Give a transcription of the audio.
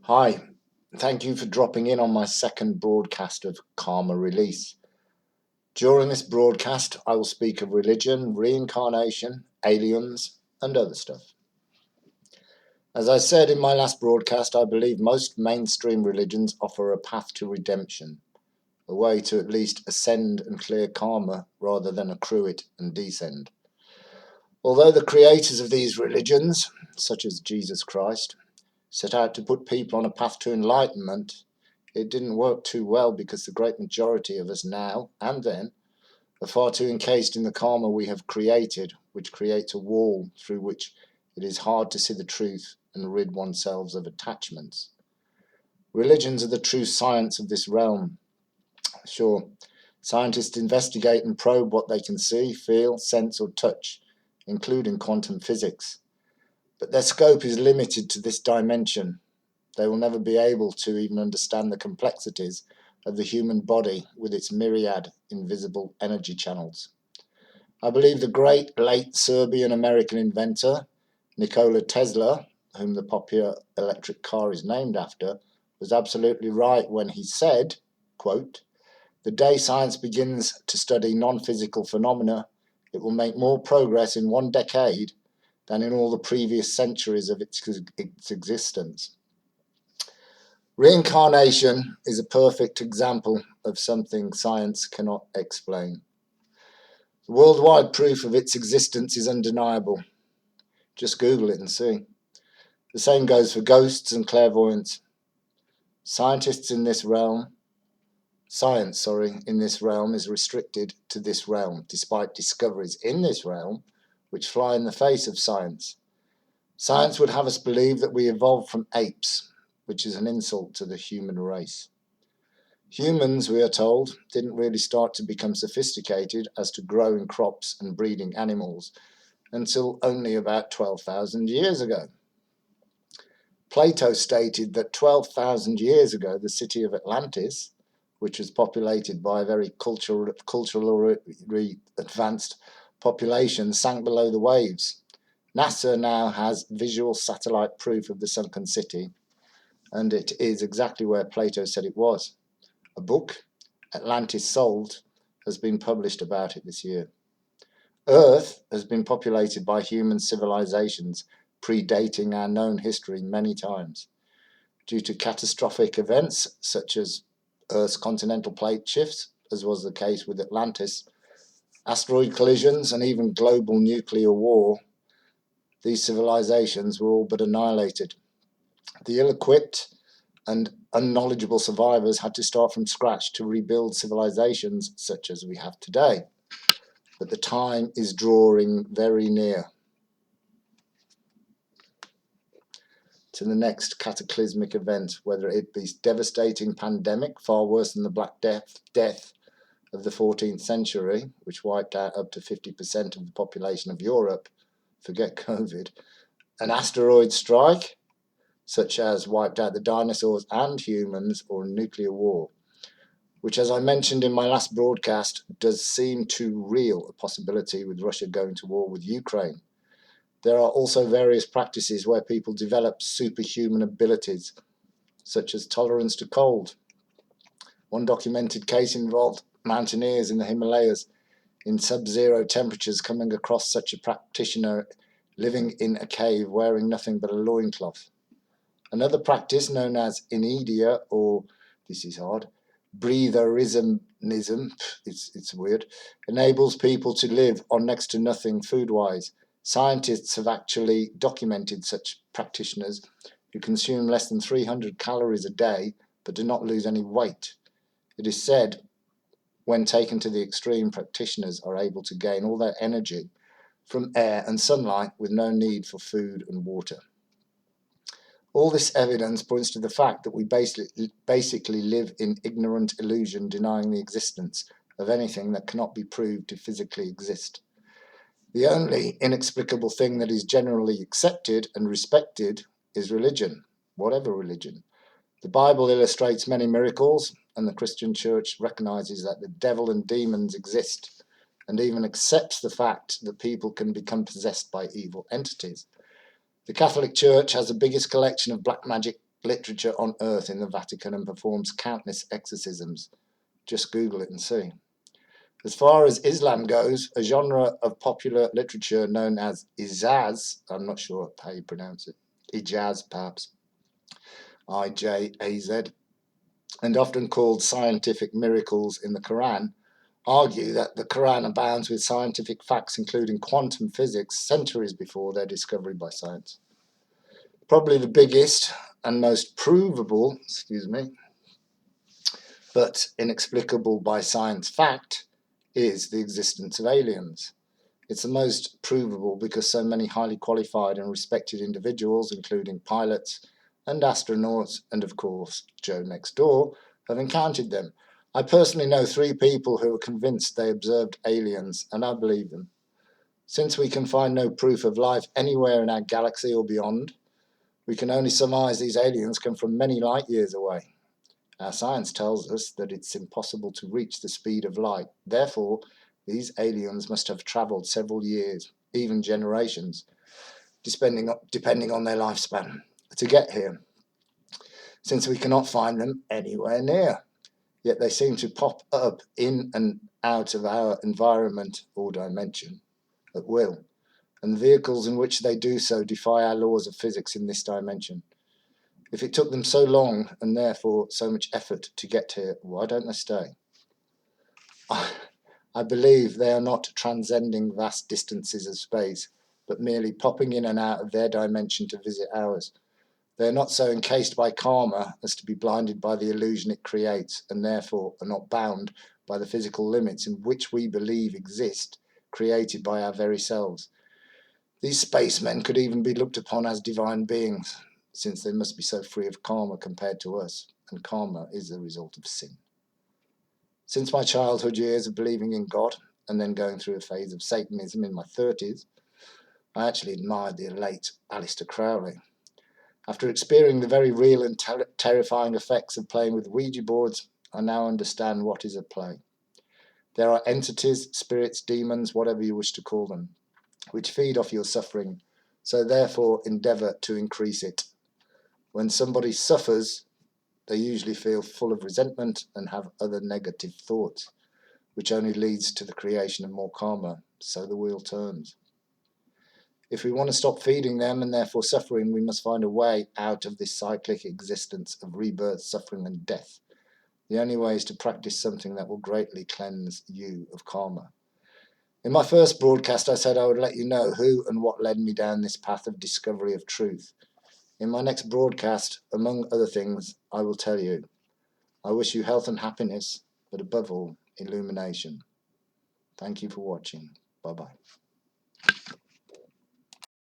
Hi, thank you for dropping in on my second broadcast of Karma Release. During this broadcast, I will speak of religion, reincarnation, aliens, and other stuff. As I said in my last broadcast, I believe most mainstream religions offer a path to redemption, a way to at least ascend and clear karma rather than accrue it and descend. Although the creators of these religions, such as Jesus Christ, set out to put people on a path to enlightenment, it didn't work too well because the great majority of us now and then are far too encased in the karma we have created, which creates a wall through which it is hard to see the truth and rid oneself of attachments. Religions are the true science of this realm. Sure, scientists investigate and probe what they can see, feel, sense or touch, including quantum physics. But their scope is limited to this dimension. They will never be able to even understand the complexities of the human body with its myriad invisible energy channels. I believe the great late Serbian-American inventor, Nikola Tesla, whom the popular electric car is named after, was absolutely right when he said, quote, "The day science begins to study non-physical phenomena, it will make more progress in one decade than in all the previous centuries of its existence." Reincarnation is a perfect example of something science cannot explain. The worldwide proof of its existence is undeniable. Just Google it and see. The same goes for ghosts and clairvoyance. Science in this realm is restricted to this realm, despite discoveries in this realm which fly in the face of science. Science would have us believe that we evolved from apes, which is an insult to the human race. Humans, we are told, didn't really start to become sophisticated as to growing crops and breeding animals until only about 12,000 years ago. Plato stated that 12,000 years ago, the city of Atlantis, which was populated by a very culturally advanced population, sank below the waves. NASA now has visual satellite proof of the sunken city, and it is exactly where Plato said it was. A book, Atlantis Solved, has been published about it this year. Earth has been populated by human civilizations predating our known history many times. Due to catastrophic events such as Earth's continental plate shifts, as was the case with Atlantis, asteroid collisions, and even global nuclear war, these civilizations were all but annihilated. The ill-equipped and unknowledgeable survivors had to start from scratch to rebuild civilizations such as we have today. But the time is drawing very near to the next cataclysmic event, whether it be devastating pandemic, far worse than the Black Death of the 14th century, which wiped out up to 50% of the population of Europe, forget COVID, an asteroid strike, such as wiped out the dinosaurs and humans, or a nuclear war, which, as I mentioned in my last broadcast, does seem too real a possibility with Russia going to war with Ukraine. There are also various practices where people develop superhuman abilities, such as tolerance to cold. One documented case involved mountaineers in the Himalayas in sub-zero temperatures coming across such a practitioner living in a cave wearing nothing but a loincloth. Another practice known as inedia, or, this is hard, breatherism, it's weird, enables people to live on next to nothing food-wise. Scientists have actually documented such practitioners who consume less than 300 calories a day but do not lose any weight. It is said, when taken to the extreme, practitioners are able to gain all their energy from air and sunlight with no need for food and water. All this evidence points to the fact that we basically live in ignorant illusion, denying the existence of anything that cannot be proved to physically exist. The only inexplicable thing that is generally accepted and respected is religion, whatever religion. The Bible illustrates many miracles, and the Christian Church recognizes that the devil and demons exist, and even accepts the fact that people can become possessed by evil entities. The Catholic Church has the biggest collection of black magic literature on earth in the Vatican and performs countless exorcisms. Just Google it and see. As far as Islam goes, a genre of popular literature known as Ijaz, I'm not sure how you pronounce it, Ijaz perhaps, I-J-A-Z, and often called scientific miracles in the Quran, argue that the Quran abounds with scientific facts including quantum physics centuries before their discovery by science. Probably the biggest and most provable, but inexplicable by science fact is the existence of aliens. It's the most provable because so many highly qualified and respected individuals, including pilots and astronauts, and of course Joe next door, have encountered them. I personally know 3 people who are convinced they observed aliens, and I believe them. Since we can find no proof of life anywhere in our galaxy or beyond, we can only surmise these aliens come from many light years away. Our science tells us that it's impossible to reach the speed of light. Therefore, these aliens must have travelled several years, even generations, depending on their lifespan, to get here, since we cannot find them anywhere near. Yet they seem to pop up in and out of our environment or dimension at will, and the vehicles in which they do so defy our laws of physics in this dimension. If it took them so long and therefore so much effort to get here, why don't they stay? I believe they are not transcending vast distances of space, but merely popping in and out of their dimension to visit ours. They are not so encased by karma as to be blinded by the illusion it creates, and therefore are not bound by the physical limits in which we believe exist, created by our very selves. These spacemen could even be looked upon as divine beings, since they must be so free of karma compared to us, and karma is the result of sin. Since my childhood years of believing in God, and then going through a phase of Satanism in my 30s, I actually admired the late Aleister Crowley. After experiencing the very real and terrifying effects of playing with Ouija boards, I now understand what is at play. There are entities, spirits, demons, whatever you wish to call them, which feed off your suffering, so therefore endeavour to increase it. When somebody suffers, they usually feel full of resentment and have other negative thoughts, which only leads to the creation of more karma, so the wheel turns. If we want to stop feeding them and therefore suffering, we must find a way out of this cyclic existence of rebirth, suffering and death. The only way is to practice something that will greatly cleanse you of karma. In my first broadcast, I said I would let you know who and what led me down this path of discovery of truth. In my next broadcast, among other things, I will tell you. I wish you health and happiness, but above all, illumination. Thank you for watching. Bye-bye.